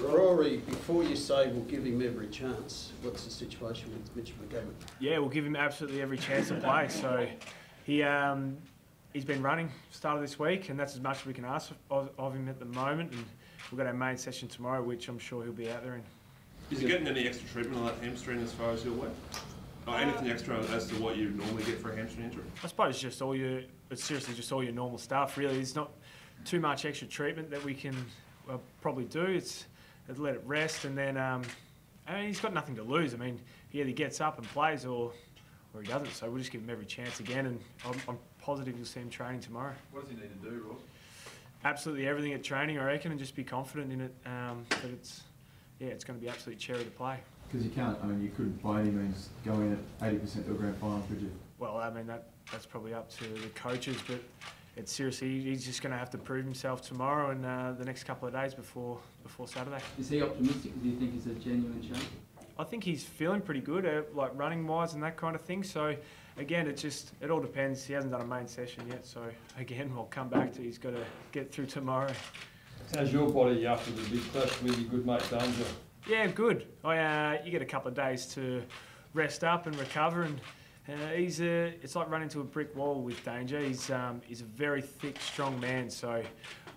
Rory, before you say we'll give him every chance, what's the situation with Mitchell McGavin? Yeah, we'll give him absolutely every chance to play. So he's been running start of this week, and that's as much as we can ask of him at the moment. And we've got our main session tomorrow, which I'm sure he'll be out there in. Is he getting any extra treatment on that hamstring as far as you're aware? Or anything extra as to what you normally get for a hamstring injury? I suppose it's seriously just all your normal stuff, really. There's not too much extra treatment that we can probably do. It's let it rest, and then I mean, he's got nothing to lose. I mean, he either gets up and plays or he doesn't. So we'll just give him every chance again, and I'm positive you'll see him training tomorrow. What does he need to do, Ross? Absolutely everything at training, I reckon, and just be confident in it. But it's going to be absolute cherry to play. Because you can't, I mean, you couldn't by any means go in at 80% to a grand final, could you? Well, I mean, that's probably up to the coaches, but it's seriously, he's just going to have to prove himself tomorrow and the next couple of days before Saturday. Is he optimistic? Do you think he's a genuine change? I think he's feeling pretty good, like running-wise and that kind of thing. So, again, it all depends. He hasn't done a main session yet, so again, we'll come back to he's got to get through tomorrow. How's your body after the big clash with your good mate Danger? Yeah, good. You get a couple of days to rest up and recover, and it's like running into a brick wall with Danger. He's a very thick, strong man, so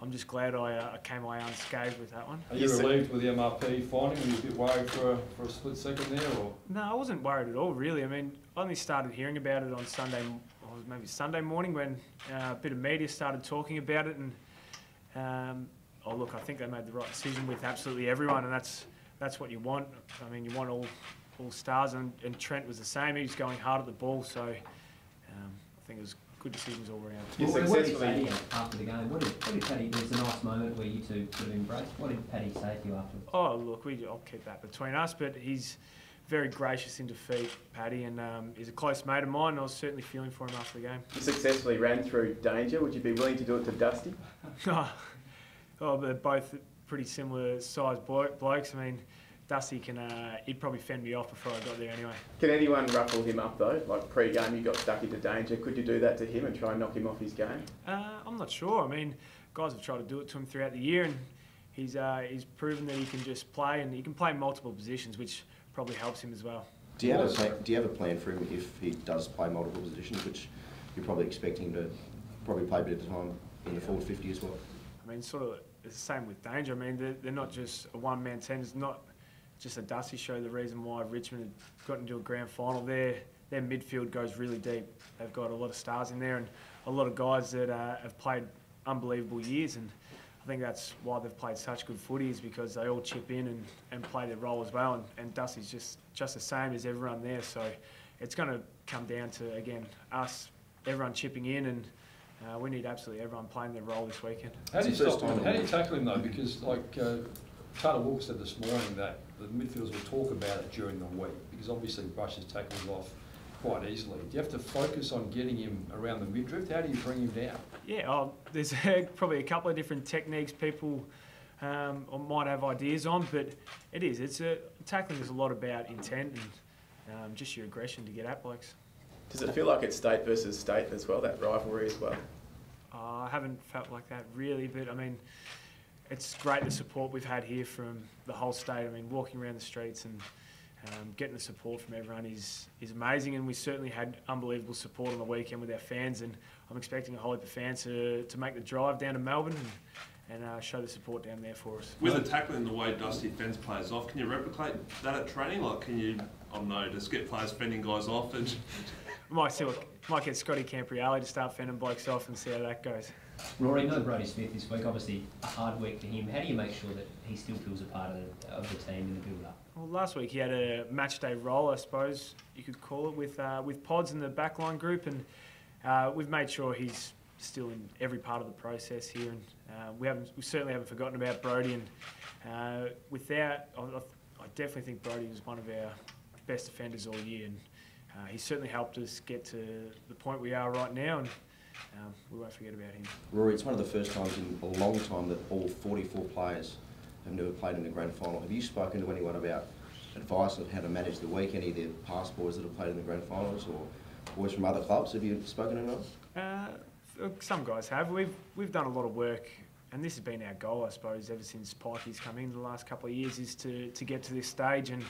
I'm just glad I came away unscathed with that one. Are you relieved with the MRP finding? Were you a bit worried for a split second there, or? No, I wasn't worried at all, really. I mean, I only started hearing about it on Sunday, or maybe Sunday morning, when a bit of media started talking about it, and look, I think they made the right decision with absolutely everyone, and that's what you want. I mean, you want all stars, and Trent was the same. He was going hard at the ball, so I think it was good decisions all around. What did Paddy after the game? What did Paddy? There was a nice moment where you two sort of embraced. What did Paddy say to you afterwards? Oh, look, I'll keep that between us, but he's very gracious in defeat, Paddy, and he's a close mate of mine, and I was certainly feeling for him after the game. You successfully ran through Danger. Would you be willing to do it to Dusty? They're both pretty similar sized blokes. I mean, Dusty he'd probably fend me off before I got there anyway. Can anyone ruffle him up though? Like pre-game you got stuck into Danger. Could you do that to him and try and knock him off his game? I'm not sure. I mean, guys have tried to do it to him throughout the year, and he's proven that he can just play, and he can play multiple positions, which probably helps him as well. Do you have a plan for him if he does play multiple positions, which you're probably expecting him to probably play a bit of time in the forward 50 as well? I mean, sort of, it's the same with Danger. I mean, they're not just a one-man team. It's not just a Dusty show. The reason why Richmond had got into a grand final, their midfield goes really deep. They've got a lot of stars in there and a lot of guys that have played unbelievable years, and I think that's why they've played such good footy, is because they all chip in and play their role as well, and Dusty's just the same as everyone there. So it's going to come down to, again, us, everyone chipping in, and we need absolutely everyone playing their role this weekend. How do you tackle him though? Because like Carter Walker said this morning that the midfielders will talk about it during the week, because obviously he brushes tackles off quite easily. Do you have to focus on getting him around the midriff? How do you bring him down? Yeah, there's probably a couple of different techniques people might have ideas on, but tackling is a lot about intent and just your aggression to get at blokes. Does it feel like it's state versus state as well, that rivalry as well? I haven't felt like that really, but I mean, it's great the support we've had here from the whole state. I mean, walking around the streets and getting the support from everyone is amazing, and we certainly had unbelievable support on the weekend with our fans, and I'm expecting a whole heap of fans to make the drive down to Melbourne and show the support down there for us. With the tackling the way Dusty fends players off, can you replicate that at training? Like, can you, I don't know, just get players fending guys off? And might get Scotty Campriale to start fending blokes off and see how that goes. Rory, no Brody Smith this week, obviously a hard week for him. How do you make sure that he still feels a part of the team in the build-up? Well, last week he had a match day role, I suppose you could call it, with Pods in the backline group, and we've made sure he's still in every part of the process here, and we certainly haven't forgotten about Brody, and with that, I definitely think Brody was one of our best defenders all year, and he's certainly helped us get to the point we are right now, and we won't forget about him. Rory, it's one of the first times in a long time that all 44 players have never played in the grand final. Have you spoken to anyone about advice on how to manage the week? Any of the past boys that have played in the grand finals, or boys from other clubs? Have you spoken to anyone? Some guys have. We've done a lot of work and this has been our goal, I suppose, ever since Pikey's come in the last couple of years, is to get to this stage. And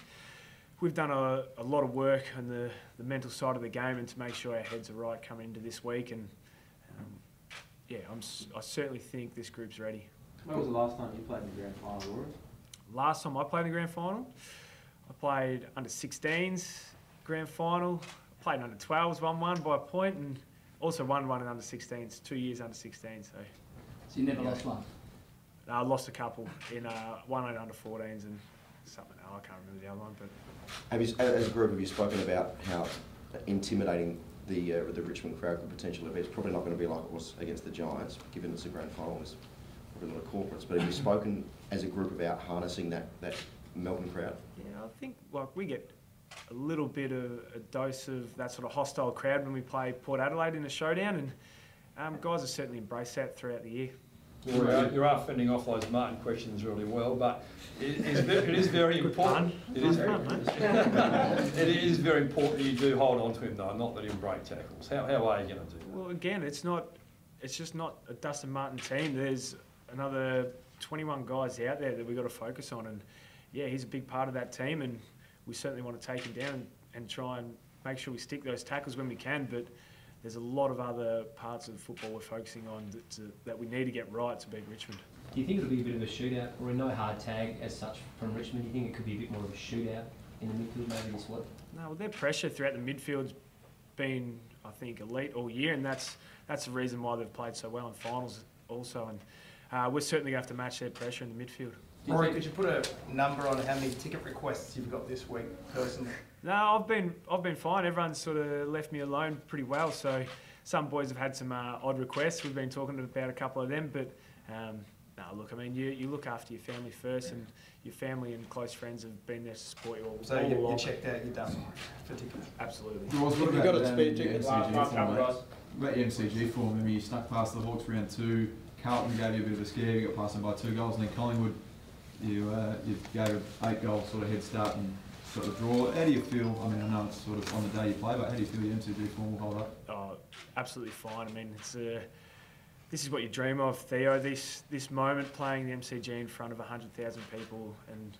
we've done a lot of work on the mental side of the game and to make sure our heads are right coming into this week. And I certainly think this group's ready. When was the last time you played in the grand final, Rory? Last time I played in the grand final, I played under 16s grand final. I played under 12s, 1-1 by a point, and also 1-1 in under 16s, 2 years under 16. So you never lost one? No, I lost a couple in one in under 14s and something else. I can't remember the other one. But As a group, have you spoken about how intimidating the Richmond crowd could potentially be? It's probably not going to be like it was against the Giants, given it's a grand final. It's probably not a corporates. But have you spoken as a group about harnessing that Melbourne crowd? Yeah, I think we get a little bit of a dose of that sort of hostile crowd when we play Port Adelaide in a showdown, and guys have certainly embraced that throughout the year. Well, you are fending off those Martin questions really well, but it is very important. It is very important that you do hold on to him, though, not let him break tackles. How are you going to do that? Well, again, it's just not a Dustin Martin team. There's another 21 guys out there that we've got to focus on, and yeah, he's a big part of that team, and we certainly want to take him down and try and make sure we stick those tackles when we can, but there's a lot of other parts of football we're focusing on that we need to get right to beat Richmond. Do you think it'll be a bit of a shootout, or no hard tag as such from Richmond? Do you think it could be a bit more of a shootout in the midfield maybe this week? No, well, their pressure throughout the midfield's been, I think, elite all year, and that's the reason why they've played so well in finals also, and we're certainly going to have to match their pressure in the midfield. Rory, could you put a number on how many ticket requests you've got this week, personally? No, I've been fine. Everyone's sort of left me alone pretty well. So some boys have had some odd requests. We've been talking about a couple of them, but no, look, I mean, you look after your family first, and your family and close friends have been there to support you all. So you're checked out, you're done for tickets. Absolutely. Ross, what You've got a spare ticket. ticket. About the MCG form, I mean, you snuck past the Hawks round 2. Carlton gave you a bit of a scare. You got past them by 2 goals, and then Collingwood, you gave an 8-goal sort of head start and got the draw. How do you feel? I mean, I know it's sort of on the day you play, but how do you feel the MCG form will hold up? Oh, absolutely fine. I mean, it's this is what you dream of, Theo. This moment playing the MCG in front of 100,000 people, and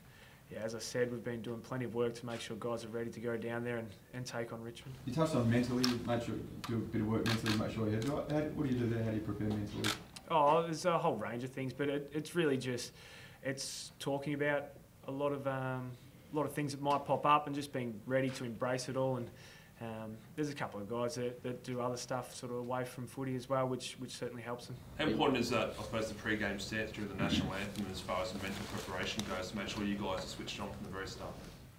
yeah, as I said, we've been doing plenty of work to make sure guys are ready to go down there and take on Richmond. You touched on mentally. You made sure do a bit of work mentally to make sure your head's right. What do you do there? How do you prepare mentally? Oh, there's a whole range of things, but it's really just talking about a lot of things that might pop up and just being ready to embrace it all. And there's a couple of guys that do other stuff sort of away from footy as well, which certainly helps them. How important is that, I suppose, the pre-game set during the national anthem as far as the mental preparation goes to make sure you guys are switched on from the very start?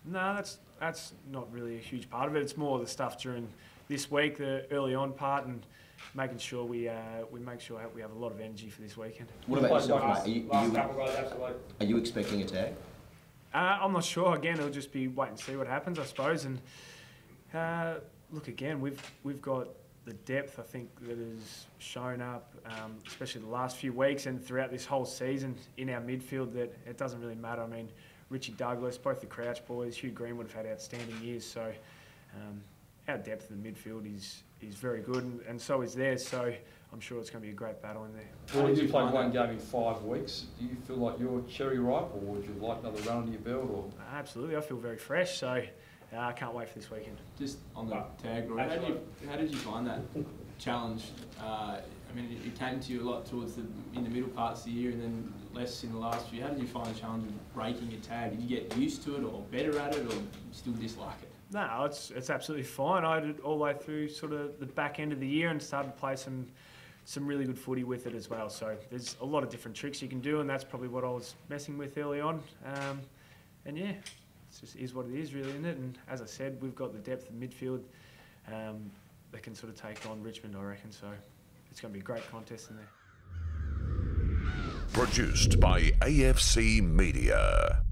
No, that's not really a huge part of it. It's more the stuff during this week, the early on part, and making sure we make sure we have a lot of energy for this weekend. What about yourself, mate? Are you expecting a tag? I'm not sure. Again, it'll just be wait and see what happens, I suppose. And look, again, we've got the depth, I think, that has shown up, especially the last few weeks and throughout this whole season in our midfield, that it doesn't really matter. I mean, Richie Douglas, both the Crouch boys, Hugh Greenwood have had outstanding years. So our depth in the midfield is very good, and so is theirs. So I'm sure it's going to be a great battle in there. Well, you played one game in 5 weeks. Do you feel like you're cherry ripe, or would you like another run under your belt? Or? Absolutely, I feel very fresh. So I can't wait for this weekend. Just on the tag, Rory, how did you find that challenge? I mean, it came to you a lot in the middle parts of the year, and then less in the last few. How did you find the challenge of breaking a tag? Did you get used to it, or better at it, or still dislike it? No, it's absolutely fine. I did it all the way through sort of the back end of the year and started to play some really good footy with it as well. So there's a lot of different tricks you can do, and that's probably what I was messing with early on. And yeah, it just is what it is really, isn't it? And as I said, we've got the depth of midfield that can sort of take on Richmond, I reckon. So it's going to be a great contest in there. Produced by AFC Media.